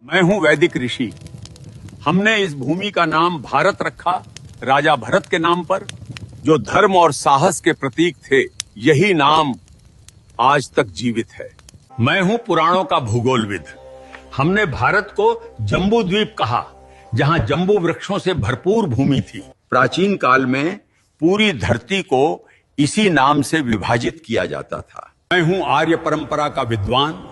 मैं हूं वैदिक ऋषि। हमने इस भूमि का नाम भारत रखा राजा भरत के नाम पर, जो धर्म और साहस के प्रतीक थे। यही नाम आज तक जीवित है। मैं हूं पुराणों का भूगोलविद। हमने भारत को जम्बू द्वीप कहा, जहां जम्बू वृक्षों से भरपूर भूमि थी। प्राचीन काल में पूरी धरती को इसी नाम से विभाजित किया जाता था। मैं हूं आर्य परंपरा का विद्वान।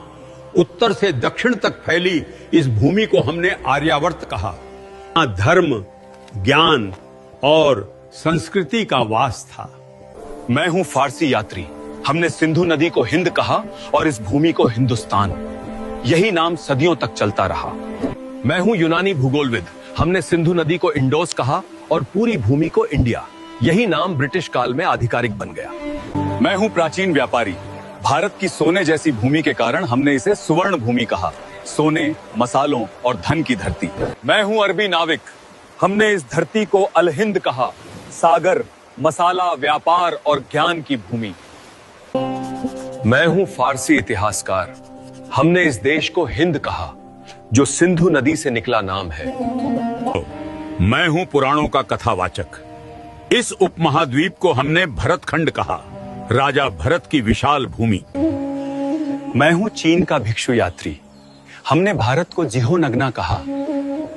उत्तर से दक्षिण तक फैली इस भूमि को हमने आर्यावर्त कहा। यहाँ धर्म, ज्ञान और संस्कृति का वास था। मैं हूं फारसी यात्री। हमने सिंधु नदी को हिंद कहा और इस भूमि को हिंदुस्तान। यही नाम सदियों तक चलता रहा। मैं हूं यूनानी भूगोलविद। हमने सिंधु नदी को इंडोस कहा और पूरी भूमि को इंडिया। यही नाम ब्रिटिश काल में आधिकारिक बन गया। मैं हूं प्राचीन व्यापारी। भारत की सोने जैसी भूमि के कारण हमने इसे सुवर्ण भूमि कहा। सोने, मसालों और धन की धरती। मैं हूं अरबी नाविक। हमने इस धरती को अल हिंद कहा। सागर, मसाला, व्यापार और ज्ञान की भूमि। मैं हूं फारसी इतिहासकार। हमने इस देश को हिंद कहा, जो सिंधु नदी से निकला नाम है। मैं हूं पुराणों का कथावाचक। इस उपमहाद्वीप को हमने भरतखंड कहा, राजा भरत की विशाल भूमि। मैं हूं चीन का भिक्षु यात्री। हमने भारत को जिहोनगना कहा,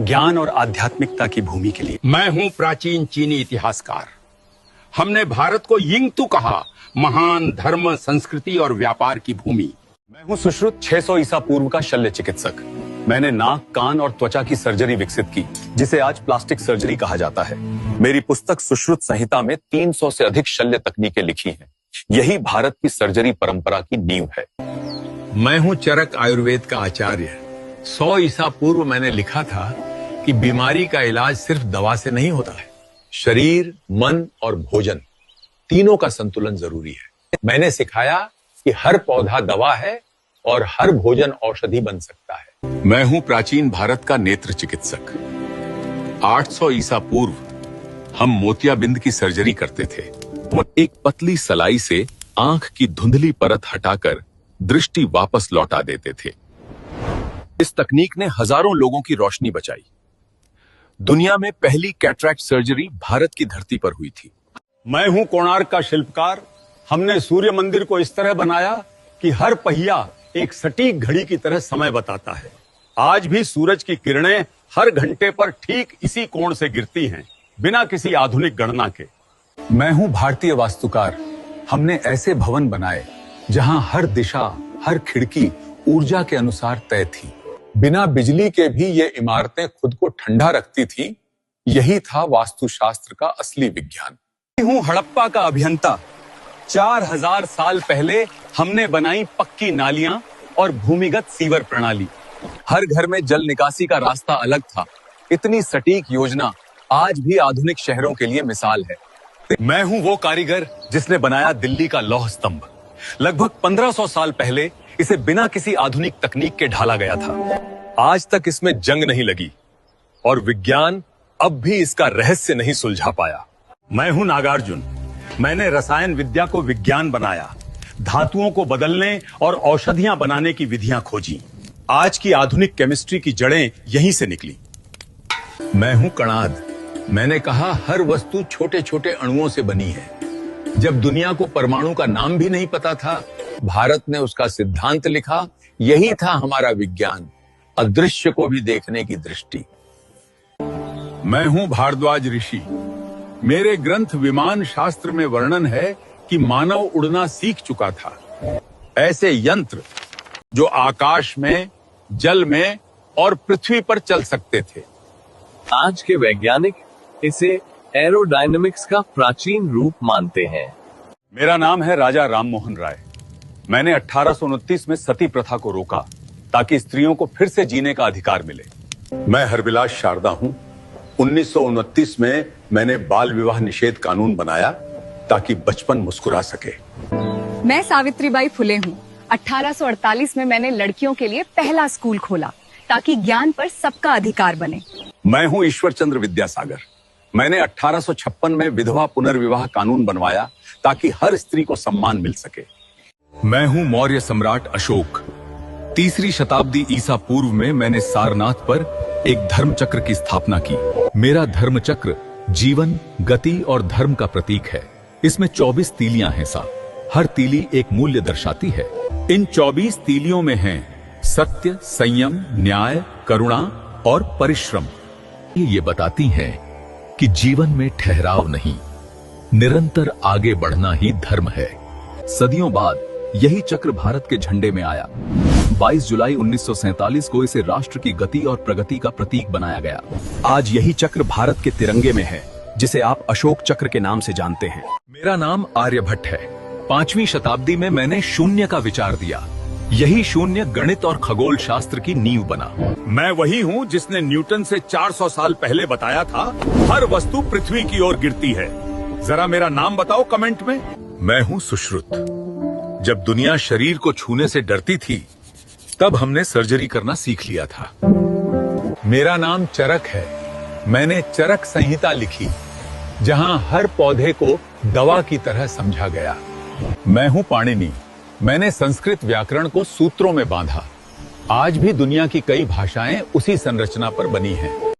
ज्ञान और आध्यात्मिकता की भूमि के लिए। मैं हूं प्राचीन चीनी इतिहासकार। हमने भारत को यिंगतू कहा, महान धर्म, संस्कृति और व्यापार की भूमि। मैं हूं सुश्रुत 600 ईसा पूर्व का शल्य चिकित्सक। मैंने नाक, कान और त्वचा की सर्जरी विकसित की, जिसे आज प्लास्टिक सर्जरी कहा जाता है। मेरी पुस्तक सुश्रुत संहिता में 300 से अधिक शल्य तकनीकें लिखी हैं। यही भारत की सर्जरी परंपरा की नींव है। मैं हूं चरक आयुर्वेद का आचार्य। 100 ईसा पूर्व मैंने लिखा था कि बीमारी का इलाज सिर्फ दवा से नहीं होता है। शरीर, मन और भोजन, तीनों का संतुलन जरूरी है। मैंने सिखाया कि हर पौधा दवा है और हर भोजन औषधि बन सकता है। मैं हूं प्राचीन भारत का नेत्र चिकित्सक। 800 ईसा पूर्व हम मोतियाबिंद की सर्जरी करते थे। एक पतली सलाई से आंख की धुंधली परत हटाकर दृष्टि वापस लौटा देते थे। इस तकनीक ने हजारों लोगों की रोशनी बचाई। दुनिया में पहली कैटरैक्ट सर्जरी भारत की धरती पर हुई थी। मैं हूं कोणार्क का शिल्पकार। हमने सूर्य मंदिर को इस तरह बनाया कि हर पहिया एक सटीक घड़ी की तरह समय बताता है। आज भी सूरज की किरणें हर घंटे पर ठीक इसी कोण से गिरती हैं, बिना किसी आधुनिक गणना के। मैं हूं भारतीय वास्तुकार। हमने ऐसे भवन बनाए जहां हर दिशा, हर खिड़की ऊर्जा के अनुसार तय थी। बिना बिजली के भी ये इमारतें खुद को ठंडा रखती थी। यही था वास्तुशास्त्र का असली विज्ञान। मैं हूं हड़प्पा का अभियंता। 4000 साल पहले हमने बनाई पक्की नालियां और भूमिगत सीवर प्रणाली। हर घर में जल निकासी का रास्ता अलग था। इतनी सटीक योजना आज भी आधुनिक शहरों के लिए मिसाल है। मैं हूं वो कारीगर जिसने बनाया दिल्ली का लौह स्तंभ। लगभग 1500 साल पहले इसे बिना किसी आधुनिक तकनीक के ढाला गया था। आज तक इसमें जंग नहीं लगी और विज्ञान अब भी इसका रहस्य नहीं सुलझा पाया। मैं हूं नागार्जुन। मैंने रसायन विद्या को विज्ञान बनाया, धातुओं को बदलने और औषधियां बनाने की विधियां खोजी। आज की आधुनिक केमिस्ट्री की जड़ें यहीं से निकली। मैं हूं कणाद। मैंने कहा हर वस्तु छोटे छोटे अणुओं से बनी है। जब दुनिया को परमाणु का नाम भी नहीं पता था, भारत ने उसका सिद्धांत लिखा। यही था हमारा विज्ञान, अदृश्य को भी देखने की दृष्टि। मैं हूं भारद्वाज ऋषि। मेरे ग्रंथ विमान शास्त्र में वर्णन है कि मानव उड़ना सीख चुका था। ऐसे यंत्र जो आकाश में, जल में और पृथ्वी पर चल सकते थे। आज के वैज्ञानिक इसे एरोडायनामिक्स का प्राचीन रूप मानते हैं। मेरा नाम है राजा राममोहन राय। मैंने 1829 में सती प्रथा को रोका, ताकि स्त्रियों को फिर से जीने का अधिकार मिले। मैं हरविलास शारदा हूं। 1929 में मैंने बाल विवाह निषेध कानून बनाया, ताकि बचपन मुस्कुरा सके। मैं सावित्रीबाई फुले हूँ। 1848 में मैंने लड़कियों के लिए पहला स्कूल खोला, ताकि ज्ञान पर सबका अधिकार बने। मैं हूं ईश्वर चंद्र विद्यासागर। मैंने 1856 में विधवा पुनर्विवाह कानून बनवाया, ताकि हर स्त्री को सम्मान मिल सके। मैं हूं मौर्य सम्राट अशोक। 3री शताब्दी ईसा पूर्व में मैंने सारनाथ पर एक धर्म चक्र की स्थापना की। मेरा धर्म चक्र जीवन, गति और धर्म का प्रतीक है। इसमें 24 तीलियां हैं साहब। हर तीली एक मूल्य दर्शाती है। इन 24 तीलियों में हैं सत्य, संयम, न्याय, करुणा और परिश्रम। ये बताती हैं कि जीवन में ठहराव नहीं, निरंतर आगे बढ़ना ही धर्म है। सदियों बाद यही चक्र भारत के झंडे में आया। 22 जुलाई 1947 को इसे राष्ट्र की गति और प्रगति का प्रतीक बनाया गया। आज यही चक्र भारत के तिरंगे में है, जिसे आप अशोक चक्र के नाम से जानते हैं। मेरा नाम आर्यभट्ट है। 5वीं शताब्दी में मैंने शून्य का विचार दिया। यही शून्य गणित और खगोल शास्त्र की नींव बना। मैं वही हूँ जिसने न्यूटन से 400 साल पहले बताया था, हर वस्तु पृथ्वी की ओर गिरती है। जरा मेरा नाम बताओ कमेंट में। मैं हूँ सुश्रुत। जब दुनिया शरीर को छूने से डरती थी, तब हमने सर्जरी करना सीख लिया था। मेरा नाम चरक है। मैंने चरक संहिता लिखी, जहां हर पौधे को दवा की तरह समझा गया। मैं हूं पाणिनि। मैंने संस्कृत व्याकरण को सूत्रों में बांधा। आज भी दुनिया की कई भाषाएं उसी संरचना पर बनी हैं।